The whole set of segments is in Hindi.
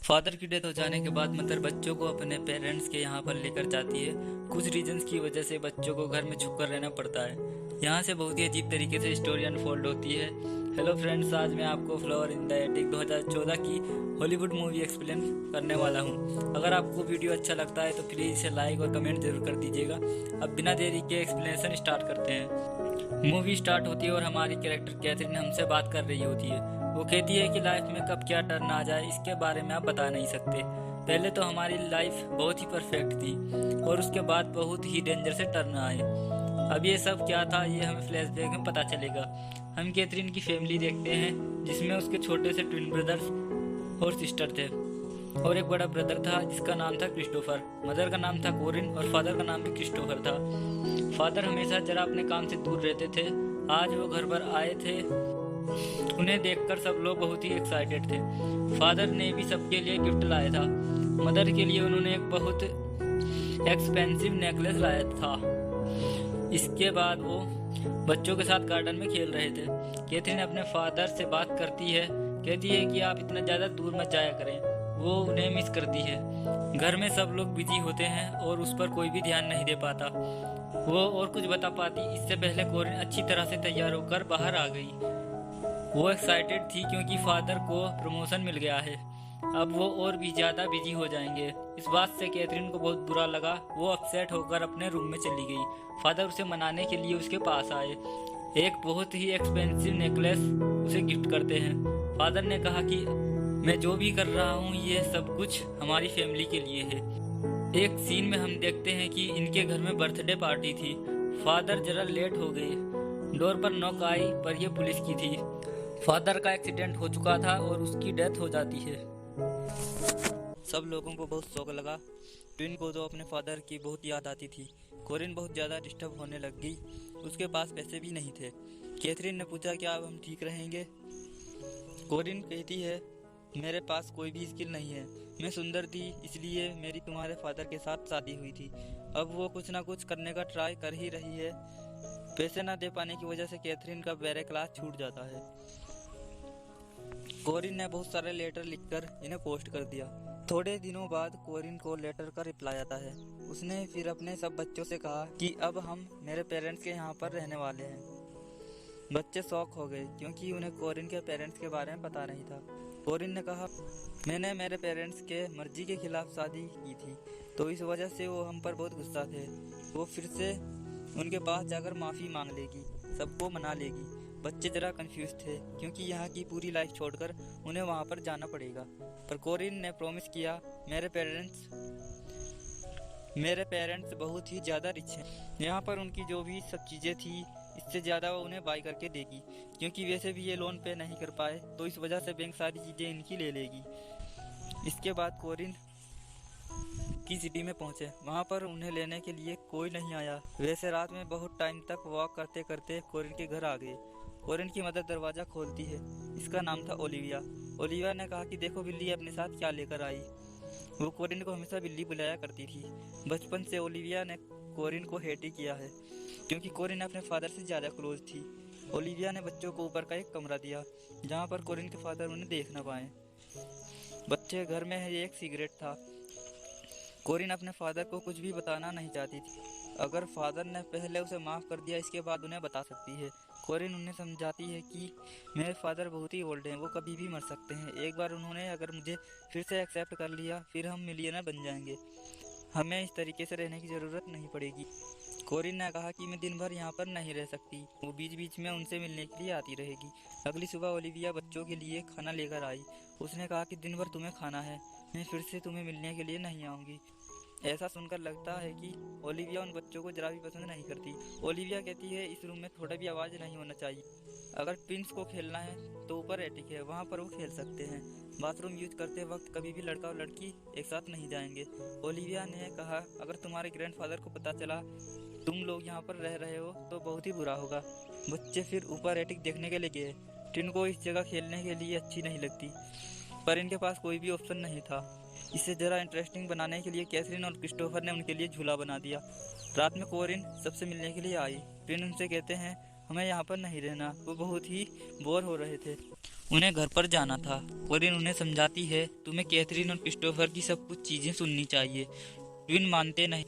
फादर की डेथ हो जाने के बाद मदर बच्चों को अपने पेरेंट्स के यहाँ पर लेकर जाती है। कुछ रीजंस की वजह से बच्चों को घर में छुप कर रहना पड़ता है। यहाँ से बहुत ही अजीब तरीके से स्टोरी अनफोल्ड होती है। हेलो फ्रेंड्स, आज मैं आपको फ्लावर इन द एटिक 2014 की हॉलीवुड मूवी एक्सप्लेन करने वाला हूँ। अगर आपको वीडियो अच्छा लगता है तो प्लीज़ इसे लाइक और कमेंट जरूर कर दीजिएगा। अब बिना देरी के एक्सप्लेनेशन स्टार्ट करते हैं। मूवी स्टार्ट होती है और हमारी कैरेक्टर कैथरीन हमसे बात कर रही होती है। वो कहती है कि लाइफ में कब क्या टर्न आ जाए इसके बारे में आप बता नहीं सकते। पहले तो हमारी लाइफ बहुत ही परफेक्ट थी और उसके बाद बहुत ही डेंजर से टर्न आए। अब ये सब क्या था ये हमें फ्लैशबैक में पता चलेगा। हम कैथरीन की फैमिली देखते हैं जिसमें उसके छोटे से ट्विन ब्रदर्स और सिस्टर थे और एक बड़ा ब्रदर था जिसका नाम था क्रिस्टोफर। मदर का नाम था कोरिन और फादर का नाम भी क्रिस्टोफर था। फादर हमेशा जरा अपने काम से दूर रहते थे। आज वो घर पर आए थे। उन्हें देखकर सब लोग बहुत ही एक्साइटेड थे। फादर ने भी सबके लिए गिफ्ट लाया था। मदर के लिए उन्होंने एक बहुत एक्सपेंसिव नेकलेस लाया था। इसके बाद वो बच्चों के साथ गार्डन में खेल रहे थे। कैथरीन अपने फादर से बात करती है, कहती है कि आप इतना ज़्यादा दूर मत जाया करें। वो उन्हें मिस करती है। घर में सब लोग बिजी होते हैं और उस पर कोई भी ध्यान नहीं दे पाता। वो और कुछ बता पाती इससे पहले कोरिन अच्छी तरह से तैयार होकर बाहर आ गई। वो एक्साइटेड थी क्योंकि फादर को प्रमोशन मिल गया है। अब वो और भी ज़्यादा बिजी हो जाएंगे। इस बात से कैथरीन को बहुत बुरा लगा। वो अपसेट होकर अपने रूम में चली गई। फादर उसे मनाने के लिए उसके पास आए। एक बहुत ही एक्सपेंसिव नेकलेस उसे गिफ्ट करते हैं। फादर ने कहा कि मैं जो भी कर रहा हूँ ये सब कुछ हमारी फैमिली के लिए है। एक सीन में हम देखते हैं कि इनके घर में बर्थडे पार्टी थी। फादर जरा लेट हो गए। डोर पर नॉक आई पर यह पुलिस की थी। फादर का एक्सीडेंट हो चुका था और उसकी डेथ हो जाती है। सब लोगों को बहुत शौक लगा। ट्विन को तो अपने फादर की बहुत याद आती थी। कोरिन बहुत ज़्यादा डिस्टर्ब होने लग गई। उसके पास पैसे भी नहीं थे। कैथरीन ने पूछा क्या अब हम ठीक रहेंगे। कोरिन कहती है मेरे पास कोई भी स्किल नहीं है। मैं सुंदर थी इसलिए मेरी तुम्हारे फादर के साथ शादी हुई थी। अब वो कुछ ना कुछ करने का ट्राई कर ही रही है। पैसे ना दे पाने की वजह से कैथरीन का बैरे क्लास छूट जाता है। कोरिन ने बहुत सारे लेटर लिखकर इन्हें पोस्ट कर दिया। थोड़े दिनों बाद कोरिन को लेटर का रिप्लाई आता है। उसने फिर अपने सब बच्चों से कहा कि अब हम मेरे पेरेंट्स के यहाँ पर रहने वाले हैं। बच्चे शॉक हो गए क्योंकि उन्हें कोरिन के पेरेंट्स के बारे में पता नहीं था। कोरिन ने कहा मैंने मेरे पेरेंट्स के मर्जी के खिलाफ शादी की थी तो इस वजह से वो हम पर बहुत गुस्सा थे। वो फिर से उनके पास जाकर माफ़ी मांग लेगी, सबको मना लेगी। बच्चे जरा कंफ्यूज थे क्योंकि यहाँ की पूरी लाइफ छोड़कर उन्हें वहाँ पर जाना पड़ेगा। पर कोरिन ने प्रॉमिस किया मेरे पेरेंट्स बहुत ही ज़्यादा रिच हैं। यहाँ पर उनकी जो भी सब चीज़ें थी इससे ज़्यादा वो उन्हें बाय करके देगी क्योंकि वैसे भी ये लोन पे नहीं कर पाए तो इस वजह से बैंक सारी चीज़ें इनकी ले लेगी। इसके बाद कोरिन की सिटी में पहुंचे। वहां पर उन्हें लेने के लिए कोई नहीं आया। वैसे रात में बहुत टाइम तक वॉक करते करते कोरिन के घर आ गए। कोरिन की मदर दरवाज़ा खोलती है। इसका नाम था ओलिविया। ओलिविया ने कहा कि देखो बिल्ली अपने साथ क्या लेकर आई। वो कोरिन को हमेशा बिल्ली बुलाया करती थी। बचपन से ओलिविया ने कोरिन को हेट ही किया है क्योंकि कोरिन अपने फादर से ज़्यादा क्लोज थी। ओलिविया ने बच्चों को ऊपर का एक कमरा दिया जहाँ पर कोरिन के फादर उन्हें देख न पाए। बच्चे घर में है एक सिगरेट था। कोरिन अपने फादर को कुछ भी बताना नहीं चाहती थी। अगर फादर ने पहले उसे माफ़ कर दिया इसके बाद उन्हें बता सकती है। कोरिन उन्हें समझाती है कि मेरे फादर बहुत ही ओल्ड हैं, वो कभी भी मर सकते हैं। एक बार उन्होंने अगर मुझे फिर से एक्सेप्ट कर लिया फिर हम मिलियनर बन जाएंगे। हमें इस तरीके से रहने की ज़रूरत नहीं पड़ेगी। कोरिन ने कहा कि मैं दिन भर यहाँ पर नहीं रह सकती। वो बीच बीच में उनसे मिलने के लिए आती रहेगी। अगली सुबह ओलिविया बच्चों के लिए खाना लेकर आई। उसने कहा कि दिन भर तुम्हें खाना है, मैं फिर से तुम्हें मिलने के लिए नहीं आऊँगी। ऐसा सुनकर लगता है कि ओलिविया उन बच्चों को जरा भी पसंद नहीं करती। ओलिविया कहती है इस रूम में थोड़ा भी आवाज़ नहीं होना चाहिए। अगर ट्विंस को खेलना है तो ऊपर एटिक है, वहाँ पर वो खेल सकते हैं। बाथरूम यूज करते वक्त कभी भी लड़का और लड़की एक साथ नहीं जाएंगे। ओलिविया ने कहा अगर तुम्हारे ग्रैंडफादर को पता चला तुम लोग यहाँ पर रह रहे हो तो बहुत ही बुरा होगा। बच्चे फिर ऊपर एटिक देखने के लिए गए। ट्विन को इस जगह खेलने के लिए अच्छी नहीं लगती पर इनके पास कोई भी ऑप्शन नहीं था। इसे ज़रा इंटरेस्टिंग बनाने के लिए कैथरीन और क्रिस्टोफर ने उनके लिए झूला बना दिया। रात में कोरिन सबसे मिलने के लिए आई। ट्विन उनसे कहते हैं हमें यहाँ पर नहीं रहना। वो बहुत ही बोर हो रहे थे। उन्हें घर पर जाना था। कोरिन उन्हें समझाती है, तुम्हें कैथरीन और क्रिस्टोफर की सब कुछ चीजें सुननी चाहिए। ट्विन मानते नहीं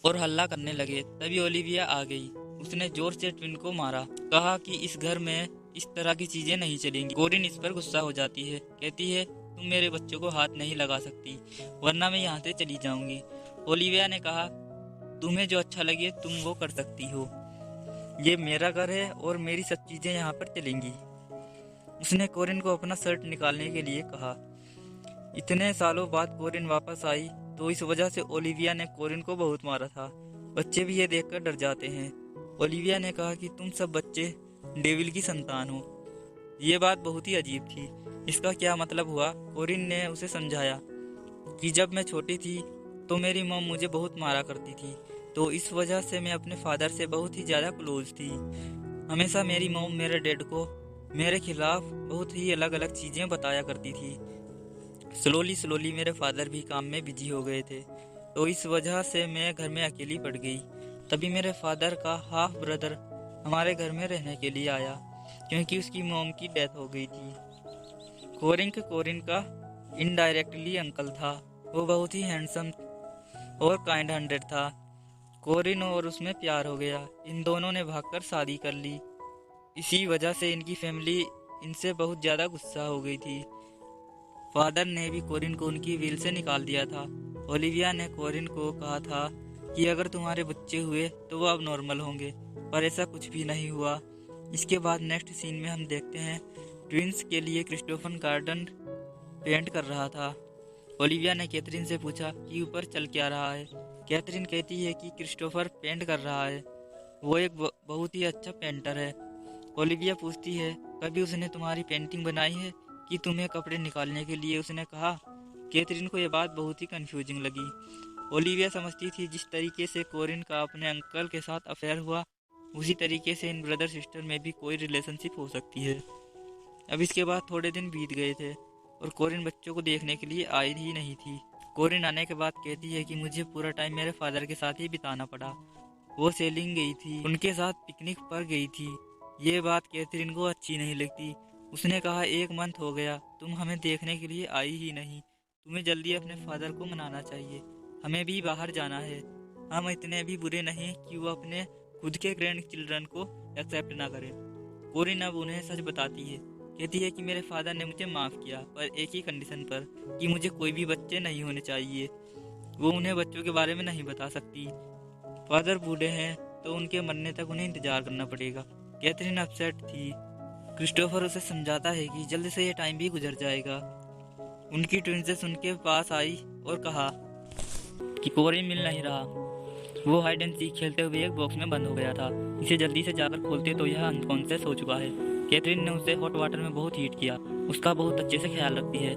और हल्ला करने लगे। तभी ओलिविया आ गई। उसने जोर से ट्विन को मारा, कहा कि इस घर में इस तरह की चीजें नहीं चलेंगी। कोरिन इस पर गुस्सा हो जाती है, कहती है तुम मेरे बच्चों को हाथ नहीं लगा सकती, वरना मैं यहाँ से चली जाऊंगी। ओलिविया ने कहा, तुम्हें जो अच्छा लगे तुम वो कर सकती हो, ये मेरा घर है और मेरी सब चीजें यहाँ पर चलेंगी। उसने कोरिन को अपना शर्ट निकालने के लिए कहा। इतने सालों बाद कोरिन वापस आई तो इस वजह से ओलिविया ने कोरिन को बहुत मारा था। बच्चे भी ये देखकर डर जाते हैं। ओलिविया ने कहा कि तुम सब बच्चे डेविल की संतान हो। ये बात बहुत ही अजीब थी। इसका क्या मतलब हुआ? कोरिन ने उसे समझाया कि जब मैं छोटी थी तो मेरी मॉम मुझे बहुत मारा करती थी, तो इस वजह से मैं अपने फादर से बहुत ही ज़्यादा क्लोज थी। हमेशा मेरी मॉम मेरे डैड को मेरे खिलाफ बहुत ही अलग अलग चीज़ें बताया करती थी। स्लोली मेरे फादर भी काम में बिजी हो गए थे, तो इस वजह से मैं घर में अकेली पड़ गई। तभी मेरे फादर का हाफ ब्रदर हमारे घर में रहने के लिए आया, क्योंकि उसकी मॉम की डेथ हो गई थी। कोरिन का इनडायरेक्टली अंकल था। वो बहुत ही हैंडसम और काइंड हार्टेड था। कोरिन और उसमें प्यार हो गया। इन दोनों ने भागकर शादी कर ली। इसी वजह से इनकी फैमिली इनसे बहुत ज़्यादा गुस्सा हो गई थी। फादर ने भी कोरिन को उनकी विल से निकाल दिया था। ओलिविया ने कोरिन को कहा था कि अगर तुम्हारे बच्चे हुए तो वो अब नॉर्मल होंगे, पर ऐसा कुछ भी नहीं हुआ। इसके बाद नेक्स्ट सीन में हम देखते हैं ट्विंस के लिए क्रिस्टोफर गार्डन पेंट कर रहा था। ओलिविया ने कैथरीन से पूछा कि ऊपर चल क्या रहा है। कैथरीन कहती है कि क्रिस्टोफर पेंट कर रहा है, वो एक बहुत ही अच्छा पेंटर है। ओलिविया पूछती है, कभी उसने तुम्हारी पेंटिंग बनाई है कि तुम्हें कपड़े निकालने के लिए उसने कहा? कैथरीन को यह बात बहुत ही कंफ्यूजिंग लगी। ओलिविया समझती थी जिस तरीके से कोरिन का अपने अंकल के साथ अफेयर हुआ, उसी तरीके से इन ब्रदर सिस्टर में भी कोई रिलेशनशिप हो सकती है। अब इसके बाद थोड़े दिन बीत गए थे और कोरिन बच्चों को देखने के लिए आई ही नहीं थी। कोरिन आने के बाद कहती है कि मुझे पूरा टाइम मेरे फादर के साथ ही बिताना पड़ा। वो सेलिंग गई थी, उनके साथ पिकनिक पर गई थी। ये बात कैथरीन को अच्छी नहीं लगती। उसने कहा, 1 मंथ हो गया, तुम हमें देखने के लिए आई ही नहीं। तुम्हें जल्दी अपने फादर को मनाना चाहिए, हमें भी बाहर जाना है। हम इतने भी बुरे नहीं कि वो अपने खुद के ग्रैंड चिल्ड्रन को एक्सेप्ट ना करे। कोरिन अब उन्हें सच बताती है, कहती है कि मेरे फादर ने मुझे माफ़ किया, पर एक ही कंडीशन पर, कि मुझे कोई भी बच्चे नहीं होने चाहिए। वो उन्हें बच्चों के बारे में नहीं बता सकती। फादर बूढ़े हैं तो उनके मरने तक उन्हें इंतजार करना पड़ेगा। कैथरीन अपसेट थी। क्रिस्टोफर उसे समझाता है कि जल्द से ये टाइम भी गुजर जाएगा। उनकी ट्विंसेस उनके पास आई और कहा कि कोरिन मिल नहीं रहा। वो हाइड एंड सीक खेलते हुए एक बॉक्स में बंद हो गया था। इसे जल्दी से जाकर खोलते तो यह अनकॉन्शियस हो चुका है। कैथरीन ने उसे हॉट वाटर में बहुत हीट किया। उसका बहुत अच्छे से ख्याल रखती है।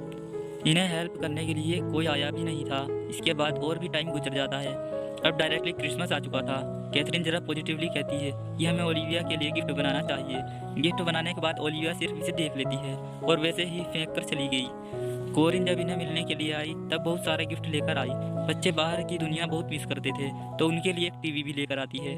इन्हें हेल्प करने के लिए कोई आया भी नहीं था। इसके बाद और भी टाइम गुजर जाता है। अब डायरेक्टली क्रिसमस आ चुका था। कैथरीन जरा पॉजिटिवली कहती है कि हमें ओलिविया के लिए गिफ्ट बनाना चाहिए। गिफ्ट बनाने के बाद ओलिविया सिर्फ इसे देख लेती है और वैसे ही फेंक कर चली गई। कोरिन जब इन्हें मिलने के लिए आई तब बहुत सारे गिफ्ट लेकर आई। बच्चे बाहर की दुनिया बहुत मिस करते थे, तो उनके लिए एक टीवी भी लेकर आती है।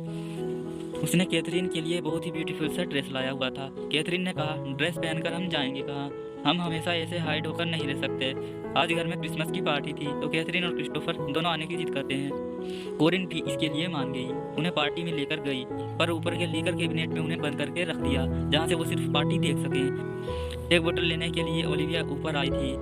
उसने कैथरीन के लिए बहुत ही ब्यूटीफुल सा ड्रेस लाया हुआ था। कैथरीन ने कहा, ड्रेस पहनकर हम जाएंगे कहाँ? हम हमेशा ऐसे हाइड होकर नहीं रह सकते। आज घर में क्रिसमस की पार्टी थी, तो कैथरीन और क्रिस्टोफर दोनों आने की जिद करते हैं। कोरिन भी इसके लिए मान गई, उन्हें पार्टी में लेकर गई, पर ऊपर के लीकर कैबिनेट में उन्हें बंद करके रख दिया, जहाँ से वो सिर्फ पार्टी देख सके। एक बोतल लेने के लिए ओलिविया ऊपर आई थी,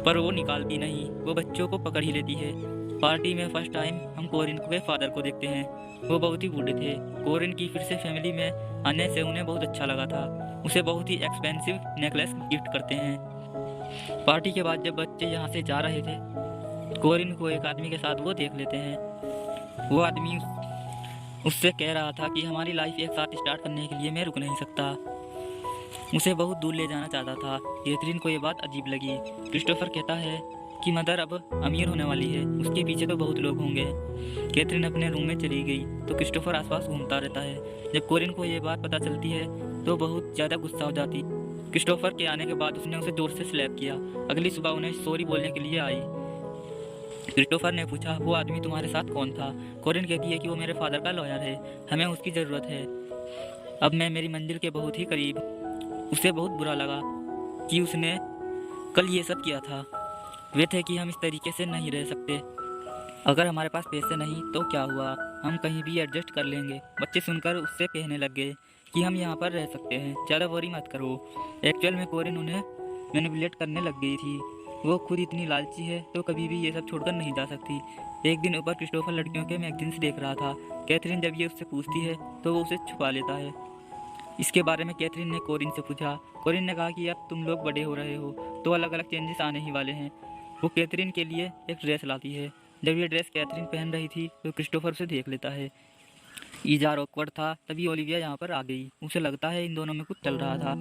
पर वो निकालती नहीं, वो बच्चों को पकड़ ही लेती है। पार्टी में फर्स्ट टाइम हम कोरिन के फादर को देखते हैं। वो बहुत ही बूढ़े थे। कोरिन की फिर से फैमिली में आने से उन्हें बहुत अच्छा लगा था। उसे बहुत ही एक्सपेंसिव नेकलेस गिफ्ट करते हैं। पार्टी के बाद जब बच्चे यहाँ से जा रहे थे, कोरिन को एक आदमी के साथ वो देख लेते हैं। वो आदमी उससे कह रहा था कि हमारी लाइफ एक साथ स्टार्ट करने के लिए मैं रुक नहीं सकता। उसे बहुत दूर ले जाना चाहता था। कैथरीन को ये बात अजीब लगी। क्रिस्टोफर कहता है कि मदर अब अमीर होने वाली है, उसके पीछे तो बहुत लोग होंगे। कैथरीन अपने रूम में चली गई तो क्रिस्टोफर आसपास घूमता रहता है। जब कोरिन को ये बात पता चलती है तो बहुत ज़्यादा गुस्सा हो जाती। क्रिस्टोफर के आने के बाद उसने उसे जोर से स्लैप किया। अगली सुबह उन्हें सॉरी बोलने के लिए आई। क्रिस्टोफर ने पूछा, वो आदमी तुम्हारे साथ कौन था? कोरिन कहती है कि वो मेरे फादर का लॉयर है, हमें उसकी ज़रूरत है। अब मैं मेरी मंजिल के बहुत ही करीब। उसे बहुत बुरा लगा। कि उसने कल ये सब किया था। वे थे कि हम इस तरीके से नहीं रह सकते। अगर हमारे पास पैसे नहीं तो क्या हुआ, हम कहीं भी एडजस्ट कर लेंगे। बच्चे सुनकर उससे कहने लग गए कि हम यहाँ पर रह सकते हैं, ज़्यादा वरी मत करो। एक्चुअल में कोरिन उन्हें मैनिपुलेट करने लग गई थी। वो खुद इतनी लालची है तो कभी भी ये सब छोड़कर नहीं जा सकती। एक दिन ऊपर क्रिस्टोफर लड़कियों के मैगजीन्स देख रहा था। कैथरीन जब ये उससे पूछती है तो वो उसे छुपा लेता है। इसके बारे में कैथरीन ने कोरिन से पूछा। कोरिन ने कहा कि अब तुम लोग बड़े हो रहे हो तो अलग अलग चेंजेस आने ही वाले हैं। वो कैथरीन के लिए एक ड्रेस लाती है। जब ये ड्रेस कैथरीन पहन रही थी तो क्रिस्टोफर उसे देख लेता है। इजार ऑकवर्ड था, तभी ओलिविया यहाँ पर आ गई। उसे लगता है इन दोनों में कुछ चल रहा था।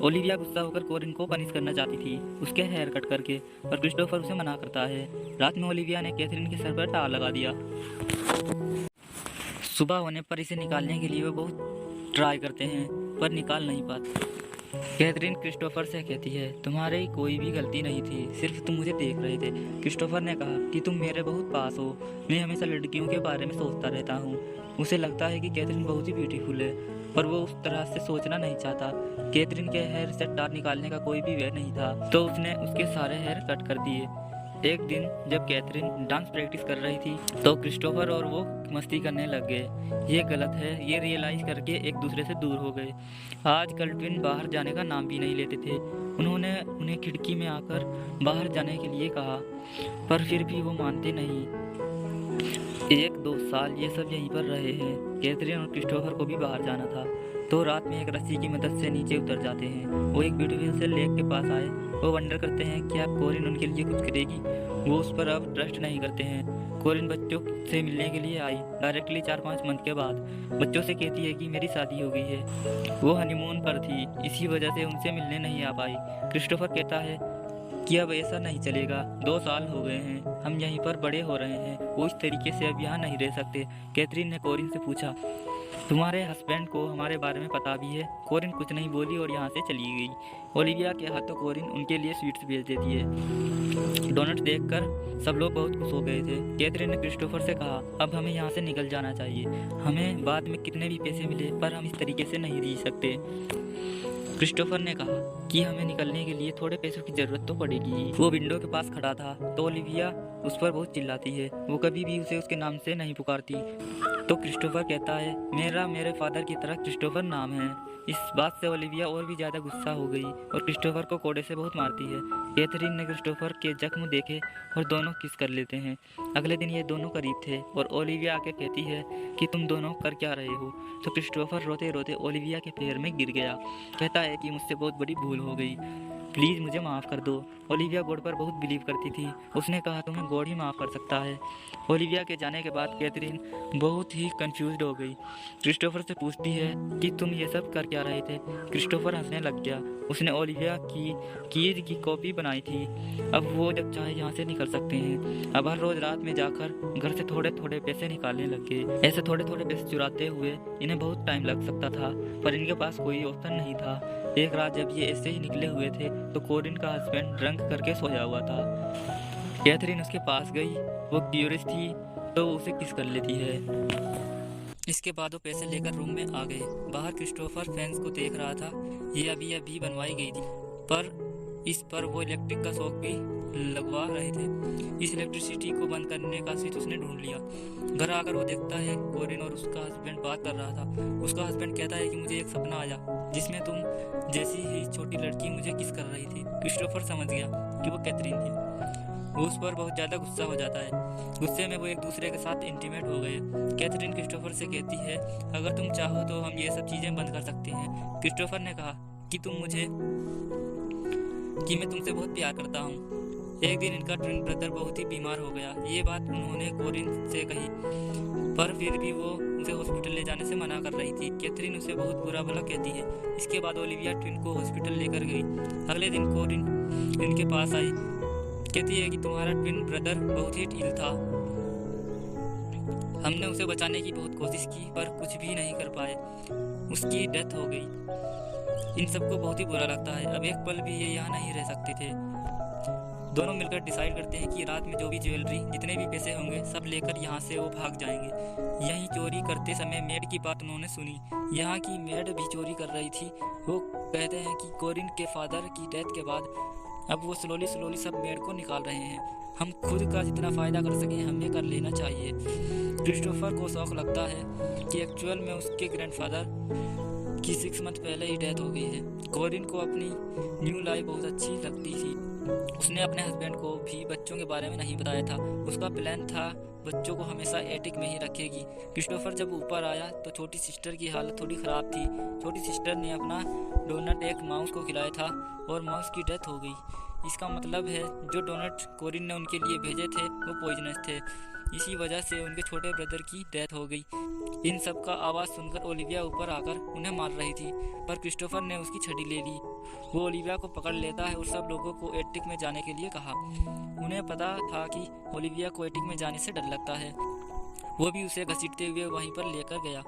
ओलिविया गुस्सा होकर कोरिन को पनिश करना चाहती थी, उसके हेयर कट करके, और क्रिस्टोफर उसे मना करता है। रात में ओलिविया ने कैथरीन के सर पर टार लगा दिया। सुबह होने पर इसे निकालने के लिए वे बहुत ट्राई करते हैं पर निकाल नहीं पाते। कैथरीन क्रिस्टोफर से कहती है, तुम्हारी कोई भी गलती नहीं थी, सिर्फ तुम मुझे देख रहे थे। क्रिस्टोफर ने कहा कि तुम मेरे बहुत पास हो, मैं हमेशा लड़कियों के बारे में सोचता रहता हूँ। उसे लगता है कि कैथरीन बहुत ही ब्यूटीफुल है, पर वो उस तरह से सोचना नहीं चाहता। कैथरीन के हेयर से टार निकालने का कोई भी वे नहीं था, तो उसने उसके सारे हेयर कट कर दिए। एक दिन जब कैथरीन डांस प्रैक्टिस कर रही थी तो क्रिस्टोफर और वो मस्ती करने लग गए। ये गलत है, ये रियलाइज करके एक दूसरे से दूर हो गए। आजकल ट्विन बाहर जाने का नाम भी नहीं लेते थे। उन्होंने उन्हें खिड़की में आकर बाहर जाने के लिए कहा, पर फिर भी वो मानते नहीं। 1-2 साल ये सब यहीं पर रहे हैं। कैथरीन और क्रिस्टोफर को भी बाहर जाना था, तो रात में एक रस्सी की मदद से नीचे उतर जाते हैं। वो एक ब्यूटीफुल से लेक के पास आए। वो वंडर करते हैं कि अब कोरिन उनके लिए कुछ करेगी। वो उस पर अब ट्रस्ट नहीं करते हैं। कोरिन बच्चों से मिलने के लिए आई, डायरेक्टली 4-5 मंथ के बाद। बच्चों से कहती है कि मेरी शादी हो गई है। वो हनीमून पर थी, इसी वजह से उनसे मिलने नहीं आ पाई। क्रिस्टोफर कहता है कि अब ऐसा नहीं चलेगा, 2 साल हो गए हैं, हम यहीं पर बड़े हो रहे हैं, वो इस तरीके से अब यहाँ नहीं रह सकते। कैथरीन ने कोरिन से पूछा, तुम्हारे हस्बैंड को हमारे बारे में पता भी है? कोरिन कुछ नहीं बोली और यहाँ से चली गई। ओलिविया के हाथों कोरिन उनके लिए स्वीट्स भेज देती है। डोनट्स देखकर सब लोग बहुत खुश हो गए थे। कैथरीन ने क्रिस्टोफर से कहा, अब हमें यहाँ से निकल जाना चाहिए। हमें बाद में कितने भी पैसे मिले पर हम इस तरीके से नहीं जी सकते। क्रिस्टोफर ने कहा कि हमें निकलने के लिए थोड़े पैसों की जरूरत तो पड़ेगी। वो विंडो के पास खड़ा था तो ओलिविया उस पर बहुत चिल्लाती है। वो कभी भी उसे उसके नाम से नहीं पुकारती। तो क्रिस्टोफर कहता है, मेरे फादर की तरह क्रिस्टोफर नाम है। इस बात से ओलिविया और भी ज़्यादा गुस्सा हो गई और क्रिस्टोफर को कोड़े से बहुत मारती है। कैथरीन ने क्रिस्टोफर के जख्म देखे और दोनों किस कर लेते हैं। अगले दिन ये दोनों करीब थे और ओलिविया आके कहती है कि तुम दोनों कर क्या रहे हो। तो क्रिस्टोफर रोते रोते ओलिविया के पैर में गिर गया। कहता है कि मुझसे बहुत बड़ी भूल हो गई, प्लीज़ मुझे माफ़ कर दो। ओलिविया गॉड पर बहुत बिलीव करती थी। उसने कहा, तुम्हें गॉड ही माफ़ कर सकता है। ओलिविया के जाने के बाद कैथरीन बहुत ही कंफ्यूज्ड हो गई। क्रिस्टोफर से पूछती है कि तुम ये सब कर क्या रहे थे। क्रिस्टोफर हंसने लग गया। उसने ओलिविया की कीज की कॉपी बनाई थी। अब वो जब चाहे यहाँ से निकल सकते हैं। अब हर रोज़ रात में जाकर घर से थोड़े थोड़े पैसे निकालने लग गए। ऐसे थोड़े थोड़े पैसे चुराते हुए इन्हें बहुत टाइम लग सकता था, पर इनके पास कोई ऑप्शन नहीं था। एक रात जब ये ऐसे ही निकले हुए थे तो कोरिन का हस्बैंड ड्रंक करके सोया हुआ था। कैथरीन उसके पास गई। वो क्यूरियस थी तो उसे किस कर लेती है। इसके बाद वो पैसे लेकर रूम में आ गए। बाहर क्रिस्टोफर फैंस को देख रहा था। ये अभी अभी बनवाई गई थी, पर इस पर वो इलेक्ट्रिक का शॉक भी लगवा रहे थे। इस इलेक्ट्रिसिटी को बंद करने का स्विच उसने ढूंढ लिया। घर आकर वो देखता है कोरिन और उसका हस्बैंड बात कर रहा था। उसका हस्बैंड कहता है कि मुझे एक सपना आया जिसमें तुम जैसी ही छोटी लड़की मुझे किस कर रही थी। क्रिस्टोफर समझ गया कि वो कैथरीन थी। वो उस पर बहुत ज़्यादा गुस्सा हो जाता है। गुस्से में वो एक दूसरे के साथ इंटीमेट हो गए। कैथरीन क्रिस्टोफर से कहती है, अगर तुम चाहो तो हम ये सब चीज़ें बंद कर सकते हैं। क्रिस्टोफर ने कहा कि मैं तुमसे बहुत प्यार करता हूँ। एक दिन इनका ट्विन ब्रदर बहुत ही बीमार हो गया। ये बात उन्होंने कोरिन से कही, पर फिर भी वो उसे हॉस्पिटल ले जाने से मना कर रही थी। कैथरीन उसे बहुत बुरा भला कहती है। इसके बाद ओलिविया ट्विन को हॉस्पिटल लेकर गई। अगले दिन कोरिन इनके पास आई, कहती है कि तुम्हारा ट्विन ब्रदर बहुत ही इल था। हमने उसे बचाने की बहुत कोशिश की पर कुछ भी नहीं कर पाए। उसकी डेथ हो गई। इन सबको बहुत ही बुरा लगता है। अब एक पल भी ये यहाँ नहीं रह सकते थे। दोनों मिलकर डिसाइड करते हैं कि रात में जो भी ज्वेलरी, जितने भी पैसे होंगे, सब लेकर यहाँ से वो भाग जाएंगे। यहीं चोरी करते समय मेड की बात उन्होंने सुनी। यहाँ की मेड भी चोरी कर रही थी। वो कहते हैं कि कोरिन के फादर की डेथ के बाद अब वो स्लोली सब मेड को निकाल रहे हैं। हम खुद का जितना फ़ायदा कर सकें हमें कर लेना चाहिए। क्रिस्टोफर को शौक लगता है कि एक्चुअल में उसके ग्रैंडफादर की 6 मंथ पहले ही डेथ हो गई है। कोरिन को अपनी न्यू लाइफ बहुत अच्छी लगती थी। उसने अपने हस्बैंड को भी बच्चों के बारे में नहीं बताया था। उसका प्लान था बच्चों को हमेशा एटिक में ही रखेगी। क्रिस्टोफर जब ऊपर आया तो छोटी सिस्टर की हालत थोड़ी ख़राब थी। छोटी सिस्टर ने अपना डोनट एक माउस को खिलाया था और माउस की डेथ हो गई। इसका मतलब है जो डोनट कोरिन ने उनके लिए भेजे थे वो पॉइजनस थे। इसी वजह से उनके छोटे ब्रदर की डेथ हो गई। इन सब का आवाज़ सुनकर ओलिविया ऊपर आकर उन्हें मार रही थी, पर क्रिस्टोफर ने उसकी छड़ी ले ली। वो ओलिविया को पकड़ लेता है और सब लोगों को एटिक में जाने के लिए कहा। उन्हें पता था कि ओलिविया को एटिक में जाने से डर लगता है। वो भी उसे घसीटते हुए वहीं पर लेकर गया।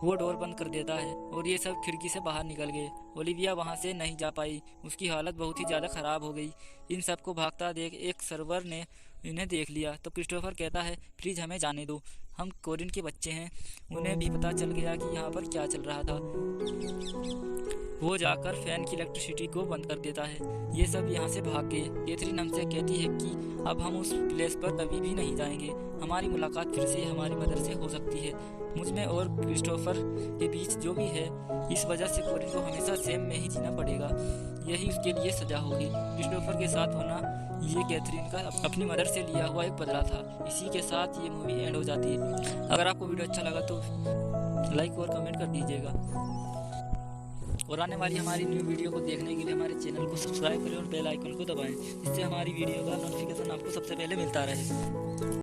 वो डोर बंद कर देता है और ये सब खिड़की से बाहर निकल गए। ओलिविया वहाँ से नहीं जा पाई। उसकी हालत बहुत ही ज़्यादा ख़राब हो गई। इन सबको भागता देख एक सर्वर ने इन्हें देख लिया तो क्रिस्टोफर कहता है, प्लीज़ हमें जाने दो, हम कोरिन के बच्चे हैं। उन्हें भी पता चल गया कि यहाँ पर क्या चल रहा था। वो जाकर फैन की इलेक्ट्रिसिटी को बंद कर देता है। ये सब यहाँ से भाग गए। कैथरीन हमसे कहती है कि अब हम उस प्लेस पर कभी भी नहीं जाएंगे। हमारी मुलाकात फिर से हमारी मदर से हो सकती है। मुझ में और क्रिस्टोफर के बीच जो भी है, इस वजह से कोरिन को हमेशा सेम में ही जीना पड़ेगा। यही उसके लिए सजा होगी। क्रिस्टोफर के साथ होना ये कैथरीन का अपनी मदर से लिया हुआ एक बदला था। इसी के साथ ये मूवी एंड हो जाती है। अगर आपको वीडियो अच्छा लगा तो लाइक और कमेंट कर दीजिएगा और आने वाली हमारी न्यू वीडियो को देखने के लिए हमारे चैनल को सब्सक्राइब करें और बेल आइकन को दबाएं, जिससे हमारी वीडियो का नोटिफिकेशन आपको सबसे पहले मिलता रहे।